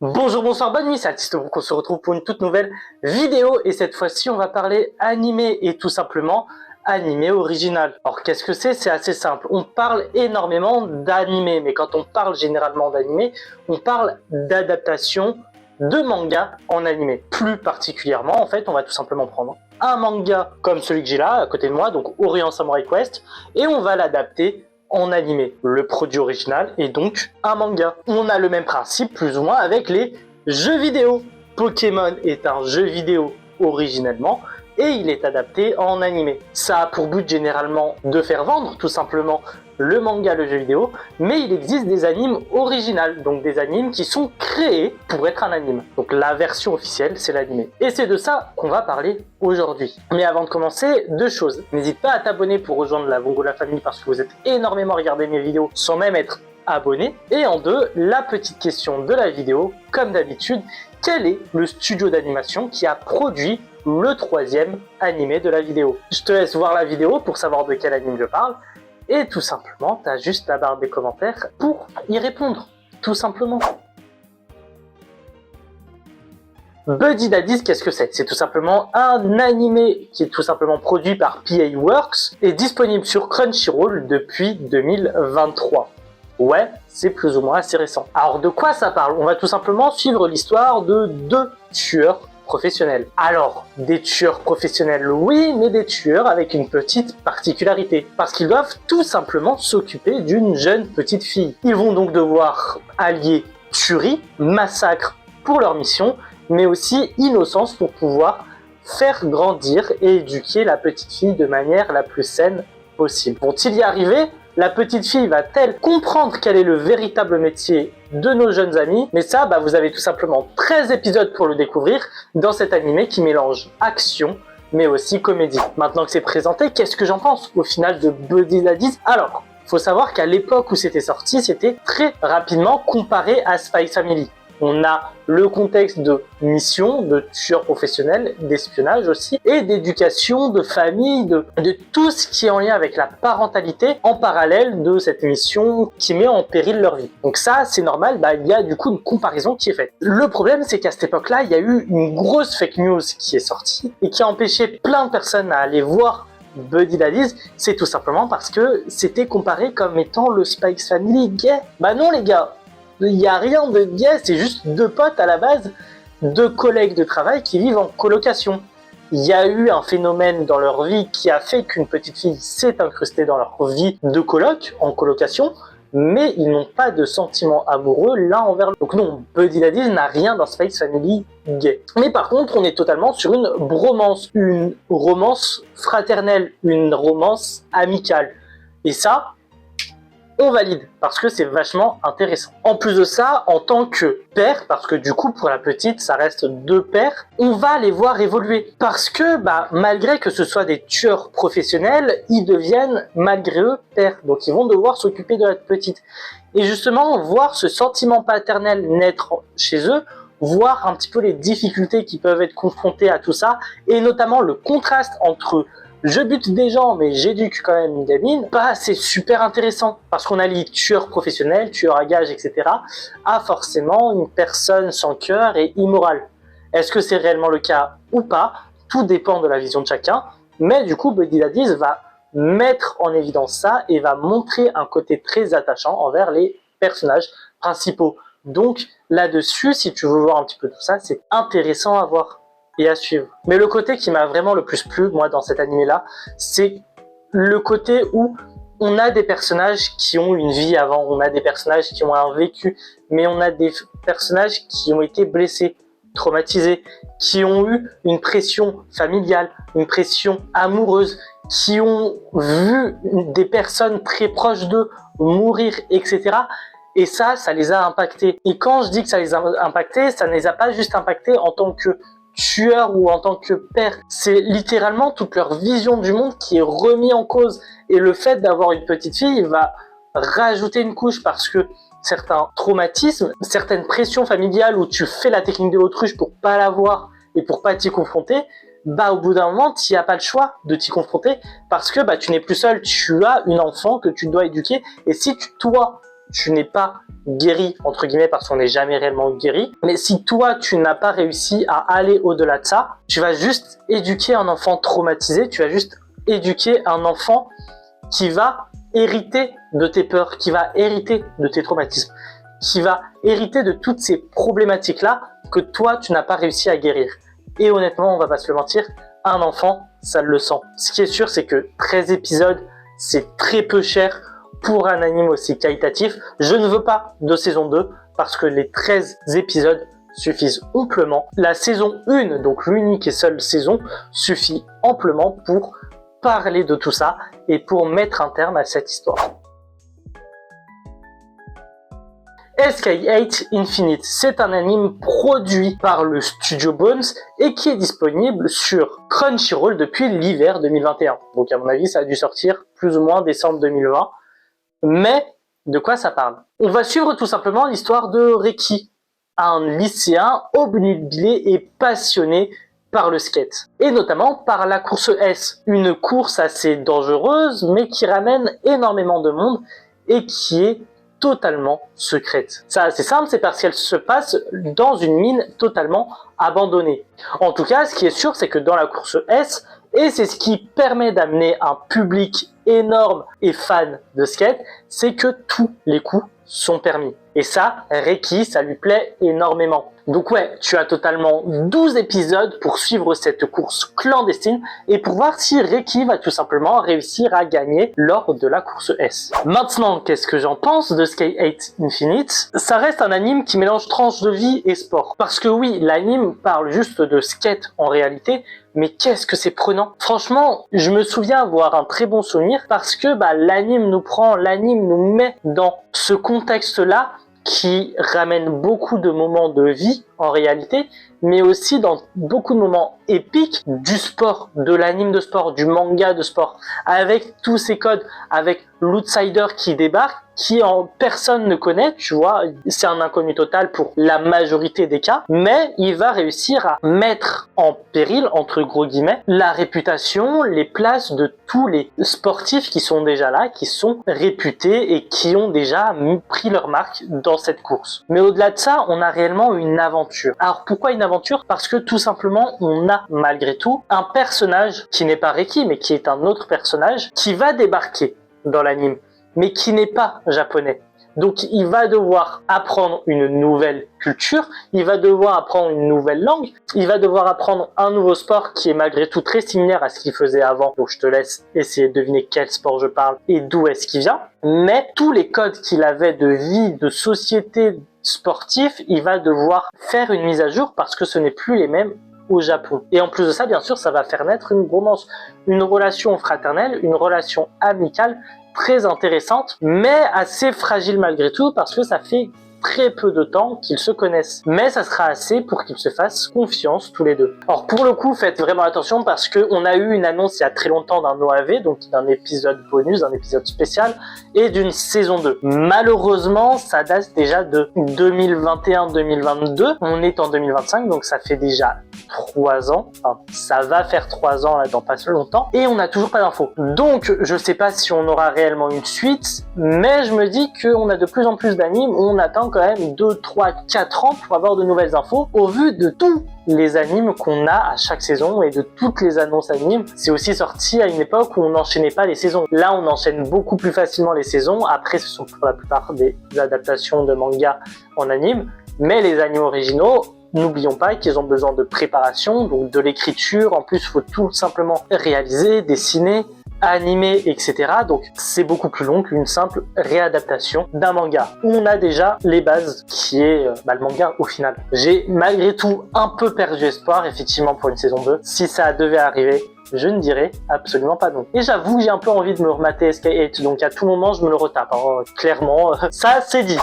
Bonjour, bonsoir, bonne nuit, c'est Altiste, on se retrouve pour une toute nouvelle vidéo et cette fois-ci on va parler animé et tout simplement animé original. Alors qu'est-ce que c'est? C'est assez simple, on parle énormément d'animé, mais quand on parle généralement d'animé, on parle d'adaptation de manga en animé. Plus particulièrement, en fait, on va tout simplement prendre un manga comme celui que j'ai là, à côté de moi, donc Orient Samurai Quest, et on va l'adapter en animé. Le produit original est donc un manga. On a le même principe plus ou moins avec les jeux vidéo. Pokémon est un jeu vidéo originellement et il est adapté en animé. Ça a pour but généralement de faire vendre tout simplement le manga, le jeu vidéo, mais il existe des animes originales, donc des animes qui sont créés pour être un anime. Donc la version officielle, c'est l'animé. Et c'est de ça qu'on va parler aujourd'hui. Mais avant de commencer, deux choses. N'hésite pas à t'abonner pour rejoindre la Vongola Family parce que vous êtes énormément à regarder mes vidéos sans même être abonné. Et en deux, la petite question de la vidéo, comme d'habitude, quel est le studio d'animation qui a produit le troisième animé de la vidéo? Je te laisse voir la vidéo pour savoir de quel anime je parle. Et tout simplement, tu as juste la barre des commentaires pour y répondre, tout simplement. Buddy Daddies, qu'est-ce que c'est? C'est tout simplement un animé qui est tout simplement produit par PA Works et disponible sur Crunchyroll depuis 2023. Ouais, c'est plus ou moins assez récent. Alors de quoi ça parle? On va tout simplement suivre l'histoire de deux tueurs professionnels. Alors, des tueurs professionnels, oui, mais des tueurs avec une petite particularité. Parce qu'ils doivent tout simplement s'occuper d'une jeune petite fille. Ils vont donc devoir allier tuerie, massacre pour leur mission, mais aussi innocence pour pouvoir faire grandir et éduquer la petite fille de manière la plus saine possible. Vont-ils y arriver? La petite fille va-t-elle comprendre quel est le véritable métier de nos jeunes amis? Mais ça, vous avez tout simplement 13 épisodes pour le découvrir dans cet animé qui mélange action, mais aussi comédie. Maintenant que c'est présenté, qu'est-ce que j'en pense au final de Buddy Daddies? Alors, faut savoir qu'à l'époque où c'était sorti, c'était très rapidement comparé à Spy Family. On a le contexte de mission, de tueurs professionnels, d'espionnage aussi, et d'éducation, de famille, de tout ce qui est en lien avec la parentalité en parallèle de cette mission qui met en péril leur vie. Donc ça, c'est normal, il y a du coup une comparaison qui est faite. Le problème, c'est qu'à cette époque-là, il y a eu une grosse fake news qui est sortie et qui a empêché plein de personnes à aller voir Buddy Daddies. C'est tout simplement parce que c'était comparé comme étant le Spy Family gay. Non les gars, il n'y a rien de gay, c'est juste deux potes à la base, deux collègues de travail qui vivent en colocation. Il y a eu un phénomène dans leur vie qui a fait qu'une petite fille s'est incrustée dans leur vie de coloc, en colocation, mais ils n'ont pas de sentiments amoureux l'un envers l'autre. Donc non, Buddy Daddies n'a rien dans Spy Family gay. Mais par contre, on est totalement sur une romance fraternelle, une romance amicale. Et ça, on valide, parce que c'est vachement intéressant. En plus de ça, en tant que père, parce que du coup pour la petite ça reste deux pères, on va les voir évoluer. Parce que malgré que ce soit des tueurs professionnels, ils deviennent malgré eux pères. Donc ils vont devoir s'occuper de la petite. Et justement, voir ce sentiment paternel naître chez eux, voir un petit peu les difficultés qui peuvent être confrontées à tout ça, et notamment le contraste entre je bute des gens, mais j'éduque quand même une gamine, c'est super intéressant. Parce qu'on allie tueur professionnel, tueur à gages, etc. à forcément une personne sans cœur et immorale. Est-ce que c'est réellement le cas ou pas? Tout dépend de la vision de chacun. Mais du coup, Buddy Daddies va mettre en évidence ça et va montrer un côté très attachant envers les personnages principaux. Donc là-dessus, si tu veux voir un petit peu tout ça, c'est intéressant à voir et à suivre. Mais le côté qui m'a vraiment le plus plu, moi, dans cet animé-là, c'est le côté où on a des personnages qui ont une vie avant, on a des personnages qui ont un vécu, mais on a des personnages qui ont été blessés, traumatisés, qui ont eu une pression familiale, une pression amoureuse, qui ont vu des personnes très proches d'eux mourir, etc. Et ça les a impactés. Et quand je dis que ça les a impactés, ça ne les a pas juste impactés en tant que tueur ou en tant que père. C'est littéralement toute leur vision du monde qui est remis en cause. Et le fait d'avoir une petite fille va rajouter une couche parce que certains traumatismes, certaines pressions familiales où tu fais la technique de l'autruche pour pas l'avoir et pour pas t'y confronter, au bout d'un moment, tu n'as pas le choix de t'y confronter parce que tu n'es plus seul, tu as une enfant que tu dois éduquer et si toi, tu n'es pas guéri, entre guillemets, parce qu'on n'est jamais réellement guéri, mais si toi, tu n'as pas réussi à aller au-delà de ça, tu vas juste éduquer un enfant traumatisé, tu vas juste éduquer un enfant qui va hériter de tes peurs, qui va hériter de tes traumatismes, qui va hériter de toutes ces problématiques-là que toi, tu n'as pas réussi à guérir. Et honnêtement, on va pas se le mentir, un enfant, ça le sent. Ce qui est sûr, c'est que 13 épisodes, c'est très peu cher pour un anime aussi qualitatif. Je ne veux pas de saison 2 parce que les 13 épisodes suffisent amplement. La saison 1, donc l'unique et seule saison, suffit amplement pour parler de tout ça et pour mettre un terme à cette histoire. SK8 Infinite, c'est un anime produit par le studio Bones et qui est disponible sur Crunchyroll depuis l'hiver 2021. Donc à mon avis, ça a dû sortir plus ou moins décembre 2020. Mais de quoi ça parle? On va suivre tout simplement l'histoire de Reki, un lycéen obnubilé et passionné par le skate, et notamment par la course S, une course assez dangereuse mais qui ramène énormément de monde et qui est totalement secrète. Ça, c'est simple, c'est parce qu'elle se passe dans une mine totalement abandonnée. En tout cas, ce qui est sûr, c'est que dans la course S, et c'est ce qui permet d'amener un public énorme et fan de skate, c'est que tous les coups sont permis. Et ça, Reki, ça lui plaît énormément. Donc ouais, tu as totalement 12 épisodes pour suivre cette course clandestine et pour voir si Reki va tout simplement réussir à gagner lors de la course S. Maintenant, qu'est-ce que j'en pense de SK8 Infinite? Ça reste un anime qui mélange tranche de vie et sport. Parce que oui, l'anime parle juste de skate en réalité, mais qu'est-ce que c'est prenant. Franchement, je me souviens avoir un très bon souvenir parce que l'anime nous met dans ce contexte-là qui ramène beaucoup de moments de vie en réalité, mais aussi dans beaucoup de moments épiques du sport, de l'anime de sport, du manga de sport, avec tous ces codes, avec l'outsider qui débarque, qui en personne ne connaît, tu vois, c'est un inconnu total pour la majorité des cas, mais il va réussir à mettre en péril, entre gros guillemets, la réputation, les places de tous les sportifs qui sont déjà là, qui sont réputés et qui ont déjà pris leur marque dans cette course. Mais au-delà de ça, on a réellement une aventure. Alors pourquoi une aventure? Parce que tout simplement, on a malgré tout un personnage qui n'est pas Reki, mais qui est un autre personnage qui va débarquer dans l'anime, mais qui n'est pas japonais. Donc il va devoir apprendre une nouvelle culture, il va devoir apprendre une nouvelle langue, il va devoir apprendre un nouveau sport qui est malgré tout très similaire à ce qu'il faisait avant. Donc je te laisse essayer de deviner quel sport je parle et d'où est-ce qu'il vient. Mais tous les codes qu'il avait de vie, de société sportif, il va devoir faire une mise à jour parce que ce n'est plus les mêmes au Japon. Et en plus de ça, bien sûr, ça va faire naître une romance, une relation fraternelle, une relation amicale très intéressante, mais assez fragile malgré tout parce que ça fait très peu de temps qu'ils se connaissent. Mais ça sera assez pour qu'ils se fassent confiance tous les deux. Alors pour le coup, faites vraiment attention parce qu'on a eu une annonce il y a très longtemps d'un OAV, donc d'un épisode bonus, d'un épisode spécial, et d'une saison 2. Malheureusement, ça date déjà de 2021-2022. On est en 2025, donc ça fait déjà 3 ans. Enfin, ça va faire 3 ans là dans pas si longtemps. Et on n'a toujours pas d'infos. Donc, je sais pas si on aura réellement une suite, mais je me dis qu'on a de plus en plus d'animes où on attend quand même 2, 3, 4 ans pour avoir de nouvelles infos au vu de tous les animes qu'on a à chaque saison et de toutes les annonces animes. C'est aussi sorti à une époque où on n'enchaînait pas les saisons. Là, on enchaîne beaucoup plus facilement les saisons. Après, ce sont pour la plupart des adaptations de manga en anime. Mais les animes originaux, n'oublions pas qu'ils ont besoin de préparation, donc de l'écriture. En plus, il faut tout simplement réaliser, dessiner, animé, etc. Donc c'est beaucoup plus long qu'une simple réadaptation d'un manga. On a déjà les bases qui est le manga au final. J'ai malgré tout un peu perdu espoir effectivement pour une saison 2. Si ça devait arriver, je ne dirais absolument pas non. Et j'avoue, j'ai un peu envie de me remater SK8, donc à tout moment je me le retape. Alors, clairement, ça c'est dit.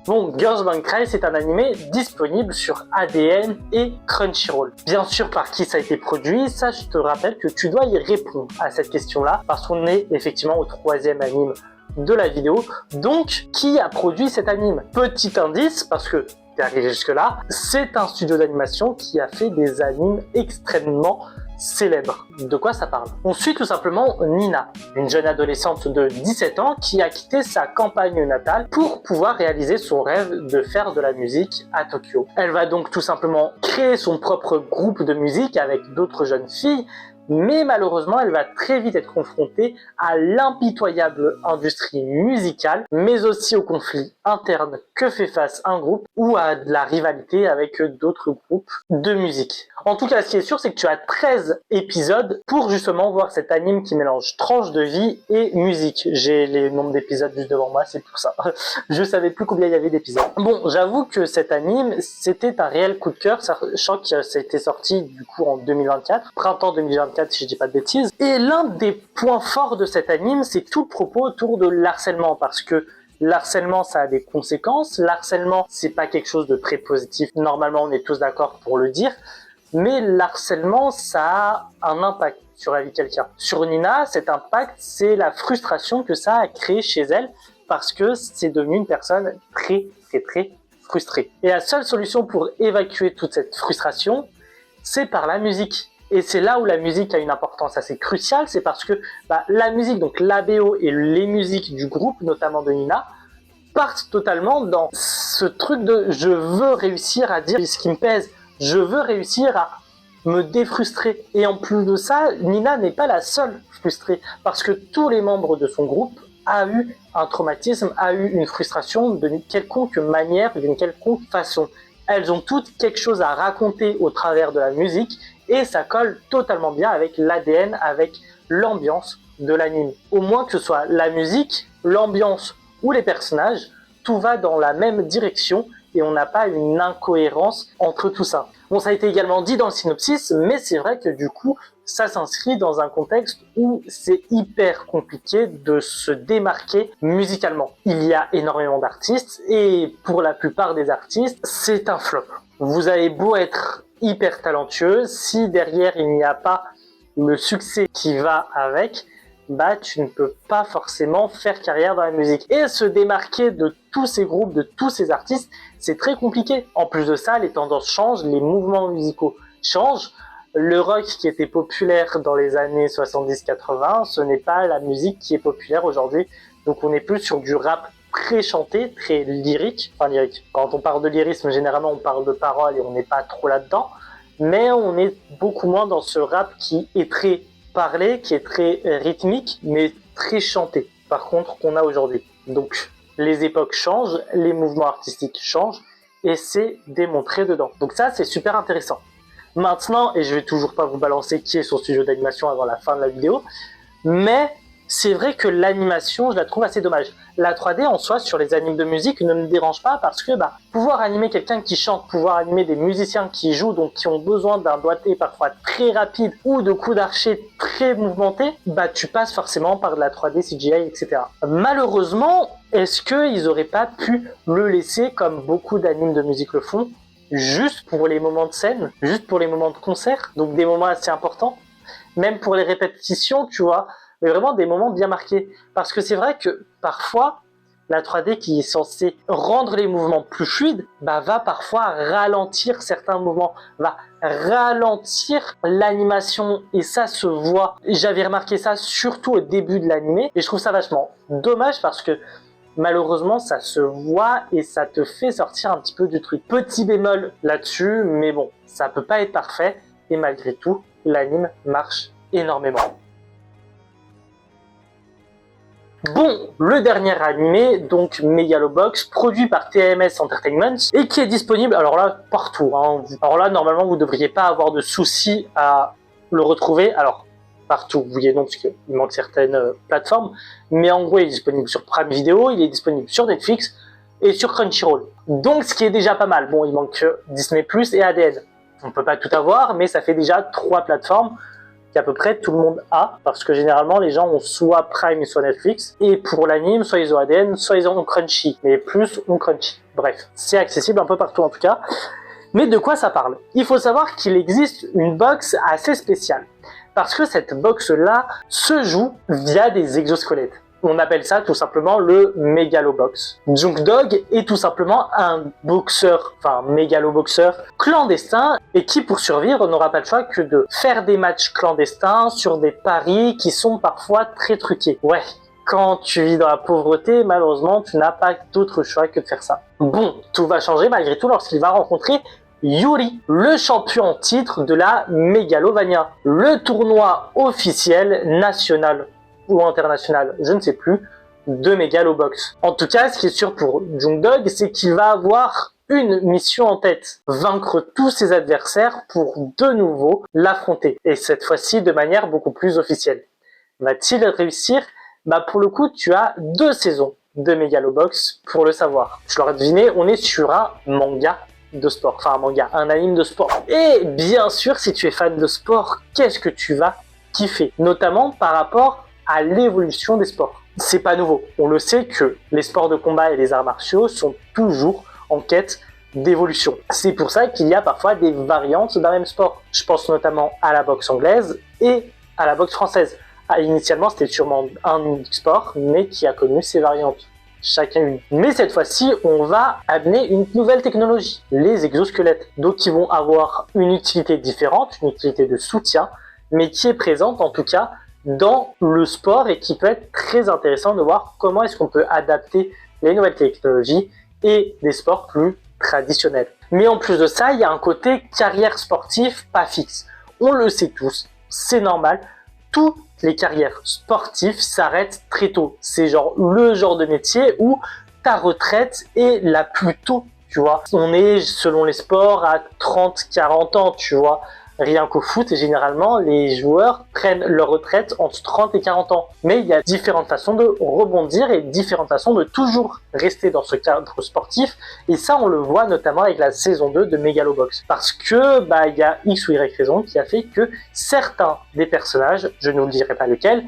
Bon, Girls Bang Cry, c'est un animé disponible sur ADN et Crunchyroll. Bien sûr, par qui ça a été produit, ça je te rappelle que tu dois y répondre à cette question-là, parce qu'on est effectivement au 3e anime de la vidéo. Donc, qui a produit cet anime? Petit indice, parce que t'es arrivé jusque-là, c'est un studio d'animation qui a fait des animes extrêmement célèbre. De quoi ça parle? On suit tout simplement Nina, une jeune adolescente de 17 ans qui a quitté sa campagne natale pour pouvoir réaliser son rêve de faire de la musique à Tokyo. Elle va donc tout simplement créer son propre groupe de musique avec d'autres jeunes filles, mais malheureusement, elle va très vite être confrontée à l'impitoyable industrie musicale, mais aussi aux conflits internes que fait face un groupe ou à de la rivalité avec d'autres groupes de musique. En tout cas, ce qui est sûr, c'est que tu as 13 épisodes pour justement voir cet anime qui mélange tranche de vie et musique. J'ai les nombres d'épisodes juste devant moi, c'est pour ça. Je savais plus combien il y avait d'épisodes. Bon, j'avoue que cet anime, c'était un réel coup de cœur, sachant que ça a été sorti du coup en 2024, printemps 2024 si je dis pas de bêtises. Et l'un des points forts de cet anime, c'est tout le propos autour de l'harcèlement, parce que l'harcèlement, ça a des conséquences. L'harcèlement, c'est pas quelque chose de très positif. Normalement, on est tous d'accord pour le dire. Mais l'harcèlement, ça a un impact sur la vie de quelqu'un. Sur Nina, cet impact, c'est la frustration que ça a créé chez elle parce que c'est devenu une personne très frustrée. Et la seule solution pour évacuer toute cette frustration, c'est par la musique. Et c'est là où la musique a une importance assez cruciale, c'est parce que la musique, donc l'ABO et les musiques du groupe, notamment de Nina, partent totalement dans ce truc de « je veux réussir à dire ce qui me pèse ». Je veux réussir à me défrustrer. Et en plus de ça, Nina n'est pas la seule frustrée, parce que tous les membres de son groupe a eu un traumatisme, a eu une frustration d'une quelconque manière, d'une quelconque façon. Elles ont toutes quelque chose à raconter au travers de la musique, et ça colle totalement bien avec l'ADN, avec l'ambiance de l'anime. Au moins que ce soit la musique, l'ambiance ou les personnages, tout va dans la même direction, et on n'a pas une incohérence entre tout ça. Bon, ça a été également dit dans le synopsis, mais c'est vrai que du coup, ça s'inscrit dans un contexte où c'est hyper compliqué de se démarquer musicalement. Il y a énormément d'artistes, et pour la plupart des artistes, c'est un flop. Vous avez beau être hyper talentueux, si derrière il n'y a pas le succès qui va avec, tu ne peux pas forcément faire carrière dans la musique. Et se démarquer de tous ces groupes, de tous ces artistes, c'est très compliqué. En plus de ça, les tendances changent, les mouvements musicaux changent. Le rock qui était populaire dans les années 70-80, ce n'est pas la musique qui est populaire aujourd'hui. Donc on est plus sur du rap très chanté, très lyrique. Enfin lyrique. Quand on parle de lyrisme, généralement on parle de paroles et on n'est pas trop là-dedans. Mais on est beaucoup moins dans ce rap qui est très parlé, qui est très rythmique, mais très chanté, par contre, qu'on a aujourd'hui. Donc, les époques changent, les mouvements artistiques changent, et c'est démontré dedans. Donc ça, c'est super intéressant. Maintenant, et je vais toujours pas vous balancer qui est son studio d'animation avant la fin de la vidéo, mais c'est vrai que l'animation, je la trouve assez dommage. La 3D en soi sur les animes de musique ne me dérange pas parce que pouvoir animer quelqu'un qui chante, pouvoir animer des musiciens qui jouent, donc qui ont besoin d'un doigté parfois très rapide ou de coups d'archet très mouvementés, tu passes forcément par de la 3D, CGI, etc. Malheureusement, est-ce qu'ils auraient pas pu le laisser comme beaucoup d'animes de musique le font, juste pour les moments de scène, juste pour les moments de concert, donc des moments assez importants, même pour les répétitions, tu vois, mais vraiment des moments bien marqués. Parce que c'est vrai que parfois, la 3D qui est censée rendre les mouvements plus fluides, va parfois ralentir certains mouvements, va ralentir l'animation, et ça se voit. J'avais remarqué ça surtout au début de l'animé, et je trouve ça vachement dommage parce que malheureusement ça se voit et ça te fait sortir un petit peu du truc. Petit bémol là-dessus, mais bon, ça peut pas être parfait, et malgré tout, l'anime marche énormément. Bon, le dernier animé, donc Megalobox, produit par TMS Entertainment et qui est disponible, alors là, partout. Alors là, normalement, vous ne devriez pas avoir de soucis à le retrouver. Alors, partout, oui et non, parce qu'il manque certaines plateformes. Mais en gros, il est disponible sur Prime Video, il est disponible sur Netflix et sur Crunchyroll. Donc, ce qui est déjà pas mal. Bon, il manque Disney+, et ADN. On ne peut pas tout avoir, mais ça fait déjà 3 plateformes qu'à peu près tout le monde a, parce que généralement les gens ont soit Prime soit Netflix, et pour l'anime, soit ils ont ADN, soit ils ont Crunchy, mais plus ont Crunchy. Bref, c'est accessible un peu partout en tout cas. Mais de quoi ça parle? Il faut savoir qu'il existe une box assez spéciale, parce que cette box-là se joue via des exosquelettes. On appelle ça tout simplement le Megalobox. Junk Dog est tout simplement un boxeur, enfin mégalo-boxeur clandestin et qui pour survivre n'aura pas le choix que de faire des matchs clandestins sur des paris qui sont parfois très truqués. Ouais, quand tu vis dans la pauvreté, malheureusement tu n'as pas d'autre choix que de faire ça. Bon, tout va changer malgré tout lorsqu'il va rencontrer Yuri, le champion en titre de la Megalovania, le tournoi officiel national ou international, je ne sais plus, de Megalobox. En tout cas, ce qui est sûr pour Junk Dog, c'est qu'il va avoir une mission en tête, vaincre tous ses adversaires pour de nouveau l'affronter, et cette fois-ci de manière beaucoup plus officielle. Va-t-il réussir? Bah pour le coup, tu as 2 saisons de Megalobox pour le savoir. Je l'aurais deviné, on est sur un manga de sport, enfin un anime de sport. Et bien sûr, si tu es fan de sport, qu'est-ce que tu vas kiffer? Notamment par rapport à l'évolution des sports. C'est pas nouveau. On le sait que les sports de combat et les arts martiaux sont toujours en quête d'évolution. C'est pour ça qu'il y a parfois des variantes d'un même sport. Je pense notamment à la boxe anglaise et à la boxe française. Initialement, c'était sûrement un unique sport, mais qui a connu ses variantes. Chacun une. Mais cette fois-ci, on va amener une nouvelle technologie, les exosquelettes. Donc, qui vont avoir une utilité différente, une utilité de soutien, mais qui est présente en tout cas dans le sport et qui peut être très intéressant de voir comment est-ce qu'on peut adapter les nouvelles technologies et des sports plus traditionnels. Mais en plus de ça, il y a un côté carrière sportive pas fixe. On le sait tous, c'est normal, toutes les carrières sportives s'arrêtent très tôt. C'est genre le genre de métier où ta retraite est la plus tôt, tu vois. On est, selon les sports, à 30-40 ans, tu vois. Rien qu'au foot, généralement, les joueurs prennent leur retraite entre 30 et 40 ans. Mais il y a différentes façons de rebondir et différentes façons de toujours rester dans ce cadre sportif. Et ça, on le voit notamment avec la saison 2 de Megalobox. Parce que, il y a X ou Y raison qui a fait que certains des personnages, je ne vous dirai pas lequel,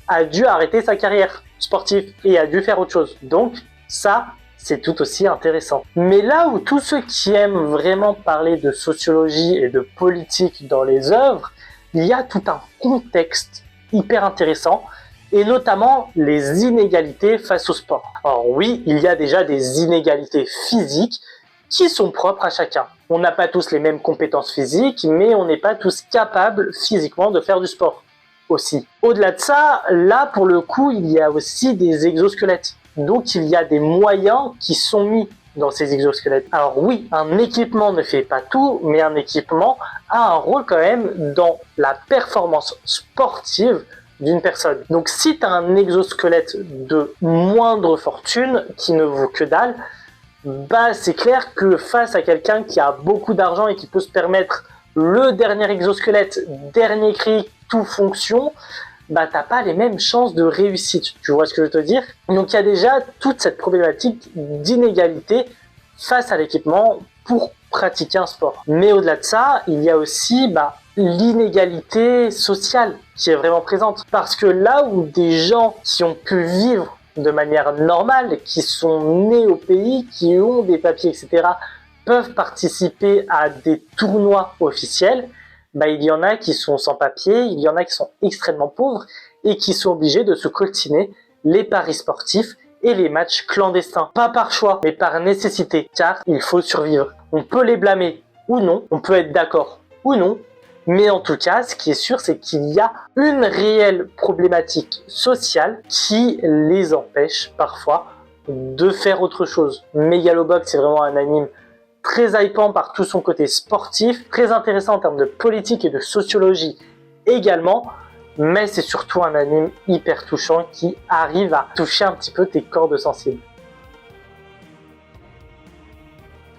a dû arrêter sa carrière sportive et a dû faire autre chose. Donc, ça, c'est tout aussi intéressant. Mais là où tous ceux qui aiment vraiment parler de sociologie et de politique dans les œuvres, il y a tout un contexte hyper intéressant, et notamment les inégalités face au sport. Alors oui, il y a déjà des inégalités physiques qui sont propres à chacun. On n'a pas tous les mêmes compétences physiques, mais on n'est pas tous capables physiquement de faire du sport aussi. Au-delà de ça, là pour le coup, il y a aussi des exosquelettes. Donc il y a des moyens qui sont mis dans ces exosquelettes. Alors oui, un équipement ne fait pas tout, mais un équipement a un rôle quand même dans la performance sportive d'une personne. Donc si tu as un exosquelette de moindre fortune, qui ne vaut que dalle, c'est clair que face à quelqu'un qui a beaucoup d'argent et qui peut se permettre le dernier exosquelette, dernier cri, tout fonction, t'as pas les mêmes chances de réussite. Tu vois ce que je veux te dire? Donc il y a déjà toute cette problématique d'inégalité face à l'équipement pour pratiquer un sport. Mais au-delà de ça, il y a aussi l'inégalité sociale qui est vraiment présente. Parce que là où des gens qui ont pu vivre de manière normale, qui sont nés au pays, qui ont des papiers, etc., peuvent participer à des tournois officiels, il y en a qui sont sans papier, il y en a qui sont extrêmement pauvres et qui sont obligés de se coltiner les paris sportifs et les matchs clandestins. Pas par choix, mais par nécessité, car il faut survivre. On peut les blâmer ou non, on peut être d'accord ou non, mais en tout cas, ce qui est sûr, c'est qu'il y a une réelle problématique sociale qui les empêche parfois de faire autre chose. Megalobox, c'est vraiment un anime très hypant par tout son côté sportif, très intéressant en termes de politique et de sociologie également, mais c'est surtout un anime hyper touchant qui arrive à toucher un petit peu tes cordes sensibles.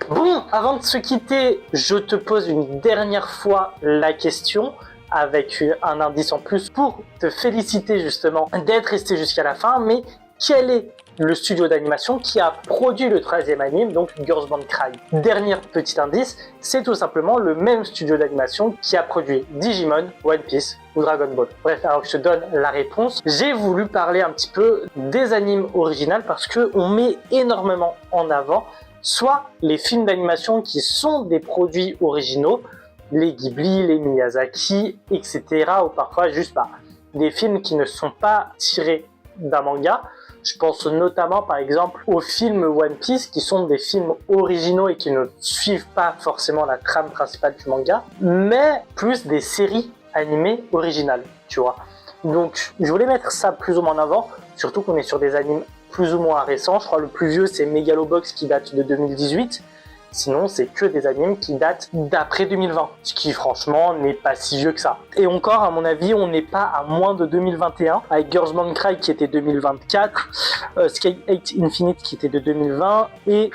Bon, avant de se quitter, je te pose une dernière fois la question avec un indice en plus pour te féliciter justement d'être resté jusqu'à la fin, mais quel est le studio d'animation qui a produit le 13e anime, donc Girls Band Cry? Dernier petit indice, c'est tout simplement le même studio d'animation qui a produit Digimon, One Piece ou Dragon Ball. Bref, alors que je te donne la réponse, j'ai voulu parler un petit peu des animes originales parce qu'on met énormément en avant soit les films d'animation qui sont des produits originaux, les Ghibli, les Miyazaki, etc. ou parfois juste des films qui ne sont pas tirés d'un manga. Je pense notamment par exemple aux films One Piece qui sont des films originaux et qui ne suivent pas forcément la trame principale du manga, mais plus des séries animées originales, tu vois. Donc je voulais mettre ça plus ou moins en avant, surtout qu'on est sur des animes plus ou moins récents. Je crois le plus vieux c'est Megalobox qui date de 2018. Sinon, c'est que des animes qui datent d'après 2020, ce qui franchement n'est pas si vieux que ça. Et encore, à mon avis, on n'est pas à moins de 2021, avec Girls Cry qui était 2024, Skate 8 Infinite qui était de 2020, et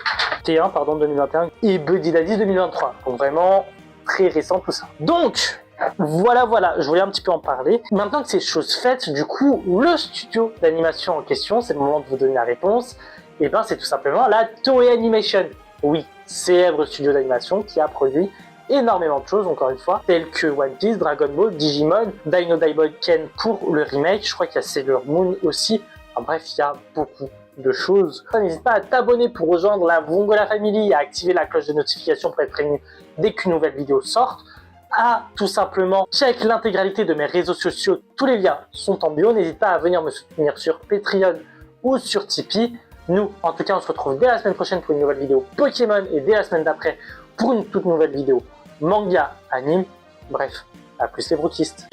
T1, pardon, 2021, et Buddy Daddy 2023. Donc vraiment, très récent tout ça. Donc, voilà, je voulais un petit peu en parler. Maintenant que c'est chose faite, du coup, le studio d'animation en question, c'est le moment de vous donner la réponse, et ben c'est tout simplement la Toei Animation. Oui, célèbre studio d'animation qui a produit énormément de choses, encore une fois, telles que One Piece, Dragon Ball, Digimon, Dino Ken pour le remake, je crois qu'il y a Sailor Moon aussi, enfin bref, il y a beaucoup de choses. N'hésite pas à t'abonner pour rejoindre la Vongola Family et à activer la cloche de notification pour être prévenu dès qu'une nouvelle vidéo sort, à tout simplement check l'intégralité de mes réseaux sociaux, tous les liens sont en bio, n'hésite pas à venir me soutenir sur Patreon ou sur Tipeee. Nous, en tout cas, on se retrouve dès la semaine prochaine pour une nouvelle vidéo Pokémon et dès la semaine d'après pour une toute nouvelle vidéo manga, anime. Bref, à plus les brookistes.